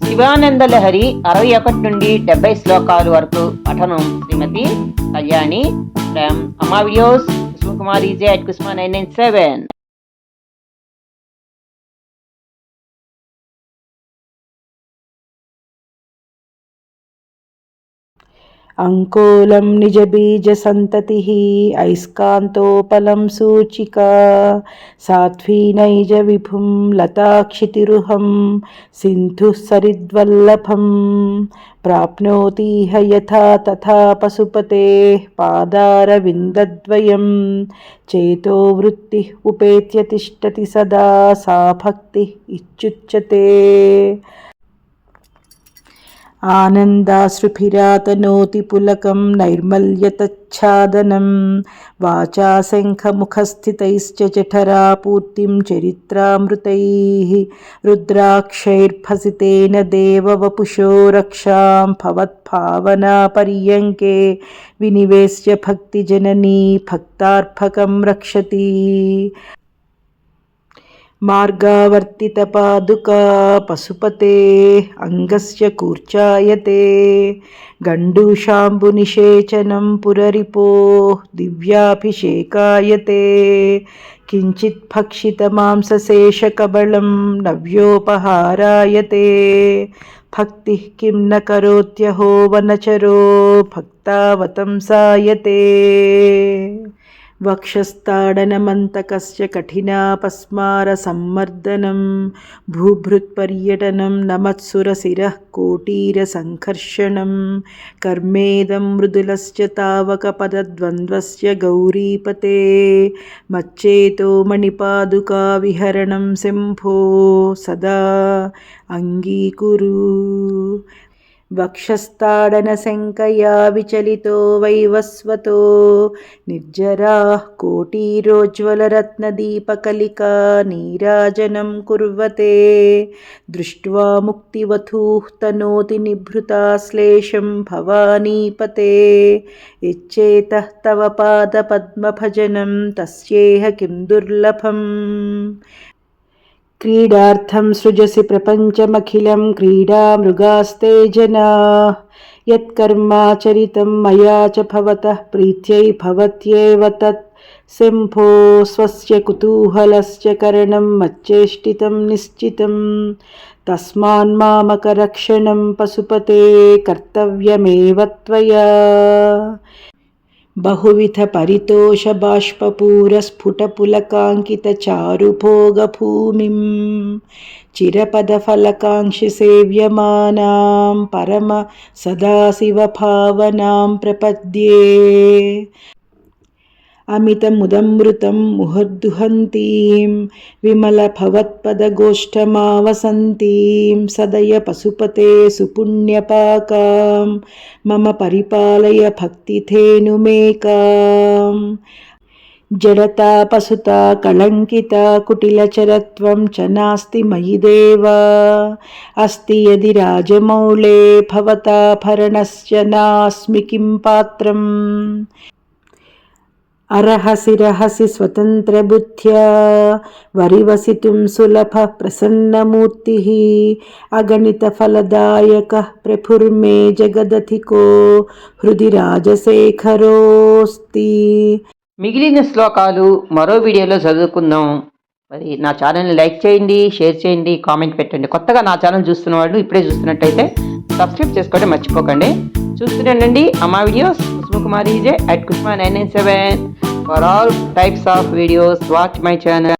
శివానంద లహరి 61 నుండి 70 శ్లోకాలు వరకు పఠనం శ్రీమతి కళ్యాణి ఫ్రమ్ అమ్మా వీడియోస్ కుసుమకుమారి @kusma997. अंकोलं निजबीजसन्ततिः ऐस्कान्तोपलं सूचिका साध्वी नैज विभुं लताक्षितिरुहं सिन्धुः सरिद्वल्लभं प्राप्नोतीह यथा तथा पशुपतेः पादारविन्दद्वयं चेतो वृत्तिः उपेत्य तिष्ठति सदा सा भक्तिः इत्युच्यते। आनन्दाश्रुभिरातनोति पुलकं नैर्मल्यतच्छादनं वाचा शङ्खमुखस्थितैश्च जठरापूर्तिं चरित्रामृतैः रुद्राक्षैर्भसितेन देववपुषो रक्षां भवद्भावनापर्यङ्के विनिवेश्य भक्तिजननी भक्तार्भकं रक्षति। मार्गावर्तितपादुका पशुपते अंगस्य कूर्चायते गण्डूशाम्बुनिषेचनं पुररिपोः दिव्याभिषेकायते किञ्चित् भक्षितमांसशेषकबलं नव्योपहारायते भक्तिः किं न करोत्यहो वनचरो भक्तावतंसायते। वक्षस्ताडनमन्तकस्य कठिनापस्मारसम्मर्दनं भूभृत्पर्यटनं नमत्सुरशिरः कोटीरसङ्कर्षणं कर्मेदं मृदुलस्य तावकपदद्वन्द्वस्य गौरीपते मच्चेतो मणिपादुकाविहरणं शम्भो सदा अङ्गीकुरु। वक्षस्ताडनशङ्कया विचलितो वैवस्वतो निर्जराः कोटीरोज्ज्वलरत्नदीपकलिका नीराजनं कुर्वते दृष्ट्वा मुक्तिवधूः तनोति निभृताश्लेषं भवानीपते यच्चेतः तव पादपद्मभजनं तस्येह किं दुर्लभम्। क्रीडार्थं सृजसि प्रपञ्चमखिलं क्रीडामृगास्ते जनाः यत्कर्माचरितं मया च भवतः प्रीत्यै भवत्येव तत् शम्भो स्वस्य कुतूहलस्य करणं मच्चेष्टितं निश्चितं तस्मान्मामकरक्षणं पशुपते कर्तव्यमेव त्वया। बहुविध परितोष बाष्पपूरस्फुटपुलकाङ्कितचारुभोगभूमिं चिरपदफलकाङ्क्षि सेव्यमानां परम सदाशिवभावनां प्रपद्ये। अमितमुदमृतं मुहुर्दुहन्तीं विमलभवत्पदगोष्ठमावसन्तीं सदय पशुपते सुपुण्यपाकां मम परिपालय भक्तिधेनुमेकाम्। जडतापसुता कलङ्किता कुटिलचरत्वं च नास्ति मयि देव अस्ति यदि राजमौले भवताभरणस्य नास्मि किं पात्रम्। अरहसि रहसि स्वतन्त्रबुद्ध्या वरिवसितुं सुलभः प्रसन्नमूर्तिः अगणितफलदायकः प्रभुर्मे जगदधिको हृदि राजशेखरोऽस्ति। మిగిలిన శ్లోకాలు మరో వీడియోలో చదువుకుందాం. మరి నా ఛానల్ని లైక్ చేయండి, షేర్ చేయండి, కామెంట్ పెట్టండి. కొత్తగా నా ఛానల్ చూస్తున్న వాళ్ళు ఇప్పుడే చూస్తున్నట్టయితే సబ్స్క్రైబ్ చేసుకోవడం మర్చిపోకండి. చూస్తుండండి అమ్మా videos Kusumakumari @kusma997 for all types of videos. Watch my channel.